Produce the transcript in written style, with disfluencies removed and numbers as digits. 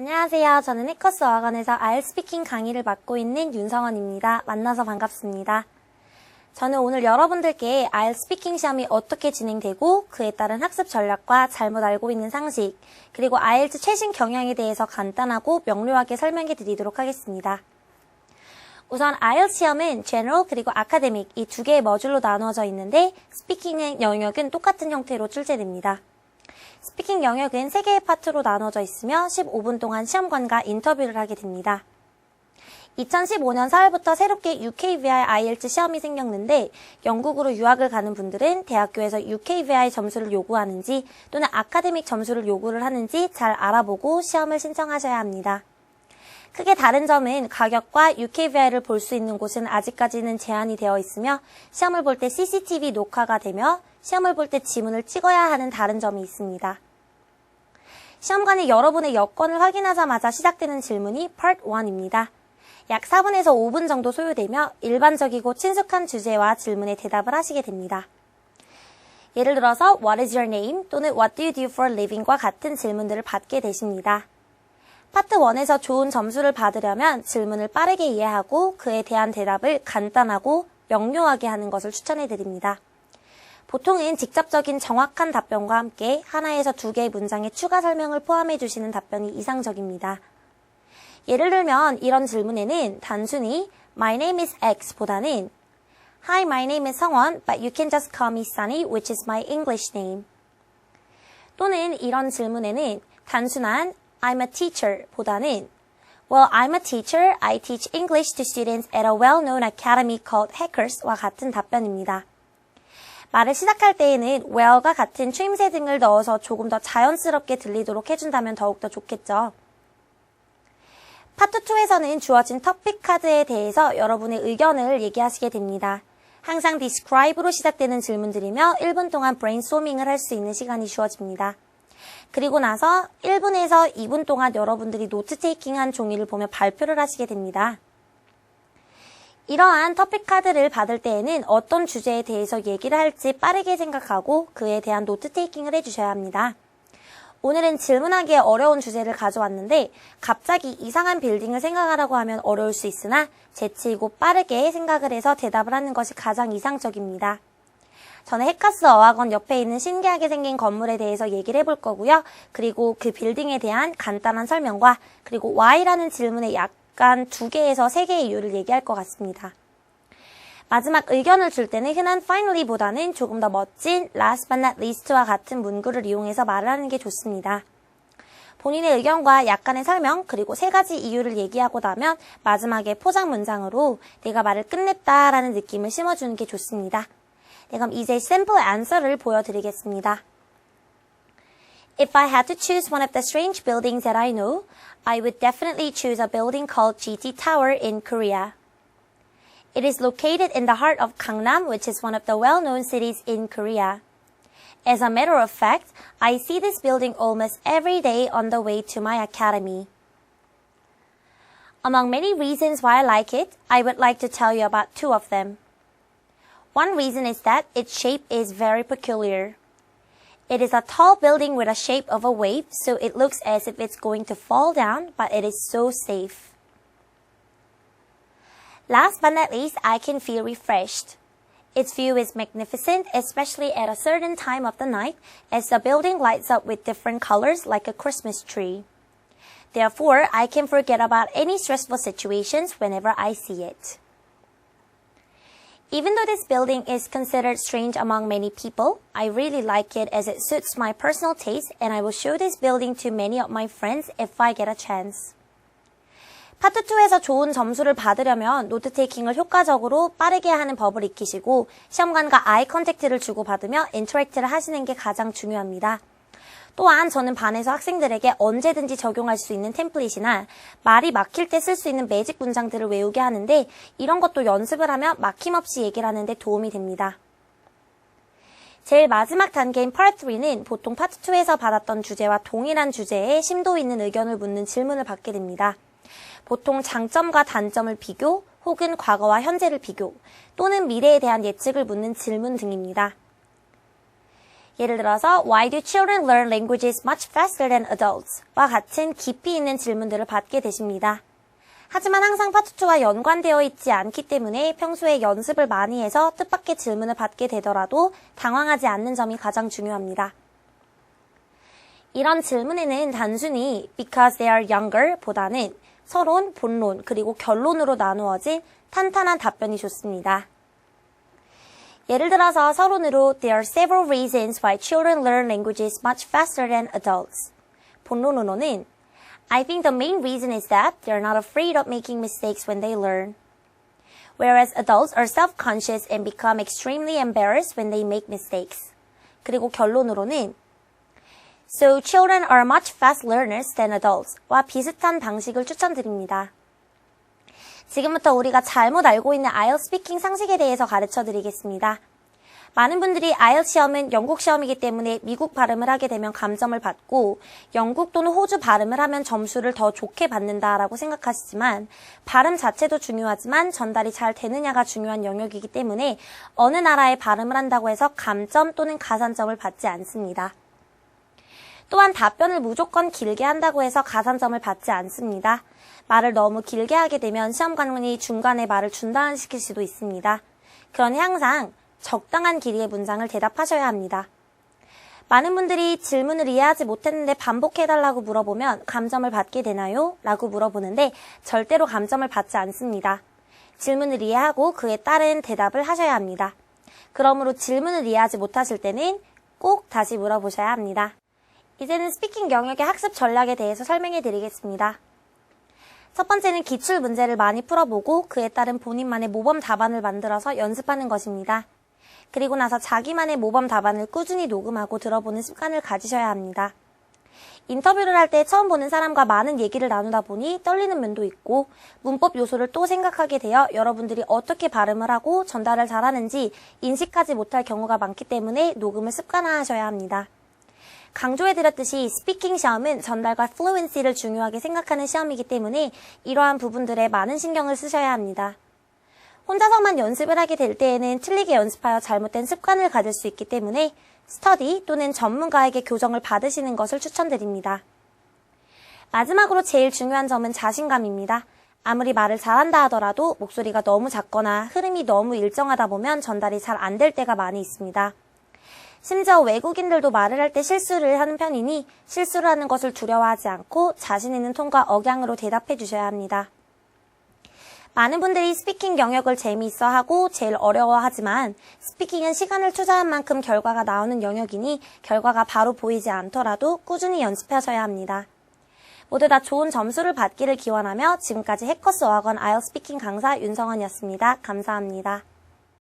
안녕하세요. 저는 해커스 어학원에서 IELTS 스피킹 강의를 맡고 있는 윤성원입니다. 만나서 반갑습니다. 저는 오늘 여러분들께 IELTS 스피킹 시험이 어떻게 진행되고 그에 따른 학습 전략과 잘못 알고 있는 상식, 그리고 IELTS 최신 경향에 대해서 간단하고 명료하게 설명해 드리도록 하겠습니다. 우선 IELTS 시험은 General 그리고 Academic 이 두 개의 머듈로 나누어져 있는데 스피킹의 영역은 똑같은 형태로 출제됩니다. 스피킹 영역은 3개의 파트로 나눠져 있으며 15분 동안 시험관과 인터뷰를 하게 됩니다. 2015년 4월부터 새롭게 UKVI IELTS 시험이 생겼는데 영국으로 유학을 가는 분들은 대학교에서 UKVI 점수를 요구하는지 또는 아카데믹 점수를 요구를 하는지 잘 알아보고 시험을 신청하셔야 합니다. 크게 다른 점은 가격과 UKVI를 볼 수 있는 곳은 아직까지는 제한이 되어 있으며 시험을 볼 때 CCTV 녹화가 되며 시험을 볼 때 지문을 찍어야 하는 다른 점이 있습니다. 시험관이 여러분의 여건을 확인하자마자 시작되는 질문이 Part 1입니다. 약 4분에서 5분 정도 소요되며 일반적이고 친숙한 주제와 질문에 대답을 하시게 됩니다. 예를 들어서 What is your name? 또는 What do you do for a living?과 같은 질문들을 받게 되십니다. 파트 1에서 좋은 점수를 받으려면 질문을 빠르게 이해하고 그에 대한 대답을 간단하고 명료하게 하는 것을 추천해 드립니다. 보통은 직접적인 정확한 답변과 함께 하나에서 2개의 문장의 추가 설명을 포함해 주시는 답변이 이상적입니다. 예를 들면 이런 질문에는 단순히 My name is X 보다는 Hi, my name is 성원, but you can just call me Sunny, which is my English name. 또는 이런 질문에는 단순한 I'm a teacher 보다는 Well, I'm a teacher. I teach English to students at a well-known academy called Hackers와 같은 답변입니다. 말을 시작할 때에는 well과 같은 추임새 등을 넣어서 조금 더 자연스럽게 들리도록 해준다면 더욱더 좋겠죠. 파트 2에서는 주어진 토픽 카드에 대해서 여러분의 의견을 얘기하시게 됩니다. 항상 describe로 시작되는 질문들이며 1분 동안 brainstorming을 할 수 있는 시간이 주어집니다. 그리고 나서 1분에서 2분 동안 여러분들이 노트 테이킹한 종이를 보며 발표를 하시게 됩니다. 이러한 토픽 카드를 받을 때에는 어떤 주제에 대해서 얘기를 할지 빠르게 생각하고 그에 대한 노트 테이킹을 해주셔야 합니다. 오늘은 질문하기에 어려운 주제를 가져왔는데 갑자기 이상한 빌딩을 생각하라고 하면 어려울 수 있으나 재치있고 빠르게 생각을 해서 대답을 하는 것이 가장 이상적입니다. 저는 해커스 어학원 옆에 있는 신기하게 생긴 건물에 대해서 얘기를 해볼 거고요. 그리고 그 빌딩에 대한 간단한 설명과 그리고 why라는 질문에 약간 2개에서 3개의 이유를 얘기할 것 같습니다. 마지막 의견을 줄 때는 흔한 finally보다는 조금 더 멋진 last but not least와 같은 문구를 이용해서 말을 하는 게 좋습니다. 본인의 의견과 약간의 설명 그리고 3가지 이유를 얘기하고 나면 마지막에 포장 문장으로 내가 말을 끝냈다라는 느낌을 심어주는 게 좋습니다. 네, 그럼 이제 샘플 answer를 보여드리겠습니다. If I had to choose one of the strange buildings that I know, I would definitely choose a building called GT Tower in Korea. It is located in the heart of Gangnam, which is one of the well-known cities in Korea. As a matter of fact, I see this building almost every day on the way to my academy. Among many reasons why I like it, I would like to tell you about 2 of them. One reason is that its shape is very peculiar. It is a tall building with a shape of a wave, so it looks as if it's going to fall down, but it is so safe. Last but not least, I can feel refreshed. Its view is magnificent, especially at a certain time of the night, as the building lights up with different colors like a Christmas tree. Therefore, I can forget about any stressful situations whenever I see it. Even though this building is considered strange among many people, I really like it as it suits my personal taste and I will show this building to many of my friends if I get a chance. 파트 2에서 좋은 점수를 받으려면 노트 테이킹을 효과적으로 빠르게 하는 법을 익히시고 시험관과 아이 컨택트를 주고받으며 인터랙트를 하시는 게 가장 중요합니다. 또한 저는 반에서 학생들에게 언제든지 적용할 수 있는 템플릿이나 말이 막힐 때 쓸 수 있는 매직 문장들을 외우게 하는데 이런 것도 연습을 하면 막힘없이 얘기를 하는 데 도움이 됩니다. 제일 마지막 단계인 Part 3는 보통 파트 2에서 받았던 주제와 동일한 주제에 심도 있는 의견을 묻는 질문을 받게 됩니다. 보통 장점과 단점을 비교 혹은 과거와 현재를 비교 또는 미래에 대한 예측을 묻는 질문 등입니다. 예를 들어서 Why do children learn languages much faster than adults? 와 같은 깊이 있는 질문들을 받게 되십니다. 하지만 항상 파트 2와 연관되어 있지 않기 때문에 평소에 연습을 많이 해서 뜻밖의 질문을 받게 되더라도 당황하지 않는 점이 가장 중요합니다. 이런 질문에는 단순히 because they are younger 보다는 서론, 본론, 그리고 결론으로 나누어진 탄탄한 답변이 좋습니다. 예를 들어서 서론으로 There are several reasons why children learn languages much faster than adults. 본론으로는 I think the main reason is that they're not afraid of making mistakes when they learn. Whereas adults are self-conscious and become extremely embarrassed when they make mistakes. 그리고 결론으로는 So children are much fast learners than adults. 와 비슷한 방식을 추천드립니다. 지금부터 우리가 잘못 알고 있는 IELTS 스피킹 상식에 대해서 가르쳐 드리겠습니다. 많은 분들이 IELTS 시험은 영국 시험이기 때문에 미국 발음을 하게 되면 감점을 받고 영국 또는 호주 발음을 하면 점수를 더 좋게 받는다라고 생각하시지만 발음 자체도 중요하지만 전달이 잘 되느냐가 중요한 영역이기 때문에 어느 나라의 발음을 한다고 해서 감점 또는 가산점을 받지 않습니다. 또한 답변을 무조건 길게 한다고 해서 가산점을 받지 않습니다. 말을 너무 길게 하게 되면 시험관이 중간에 말을 중단시킬 수도 있습니다. 그러니 항상 적당한 길이의 문장을 대답하셔야 합니다. 많은 분들이 질문을 이해하지 못했는데 반복해달라고 물어보면 감점을 받게 되나요? 라고 물어보는데 절대로 감점을 받지 않습니다. 질문을 이해하고 그에 따른 대답을 하셔야 합니다. 그러므로 질문을 이해하지 못하실 때는 꼭 다시 물어보셔야 합니다. 이제는 스피킹 영역의 학습 전략에 대해서 설명해 드리겠습니다. 첫 번째는 기출 문제를 많이 풀어보고 그에 따른 본인만의 모범 답안을 만들어서 연습하는 것입니다. 그리고 나서 자기만의 모범 답안을 꾸준히 녹음하고 들어보는 습관을 가지셔야 합니다. 인터뷰를 할 때 처음 보는 사람과 많은 얘기를 나누다 보니 떨리는 면도 있고 문법 요소를 또 생각하게 되어 여러분들이 어떻게 발음을 하고 전달을 잘하는지 인식하지 못할 경우가 많기 때문에 녹음을 습관화하셔야 합니다. 강조해드렸듯이 스피킹 시험은 전달과 플루언시를 중요하게 생각하는 시험이기 때문에 이러한 부분들에 많은 신경을 쓰셔야 합니다. 혼자서만 연습을 하게 될 때에는 틀리게 연습하여 잘못된 습관을 가질 수 있기 때문에 스터디 또는 전문가에게 교정을 받으시는 것을 추천드립니다. 마지막으로 제일 중요한 점은 자신감입니다. 아무리 말을 잘한다 하더라도 목소리가 너무 작거나 흐름이 너무 일정하다 보면 전달이 잘 안 될 때가 많이 있습니다. 심지어 외국인들도 말을 할 때 실수를 하는 편이니 실수를 하는 것을 두려워하지 않고 자신 있는 톤과 억양으로 대답해 주셔야 합니다. 많은 분들이 스피킹 영역을 재미있어 하고 제일 어려워하지만 스피킹은 시간을 투자한 만큼 결과가 나오는 영역이니 결과가 바로 보이지 않더라도 꾸준히 연습하셔야 합니다. 모두 다 좋은 점수를 받기를 기원하며 지금까지 해커스 어학원 IELTS 스피킹 강사 윤성원이었습니다. 감사합니다.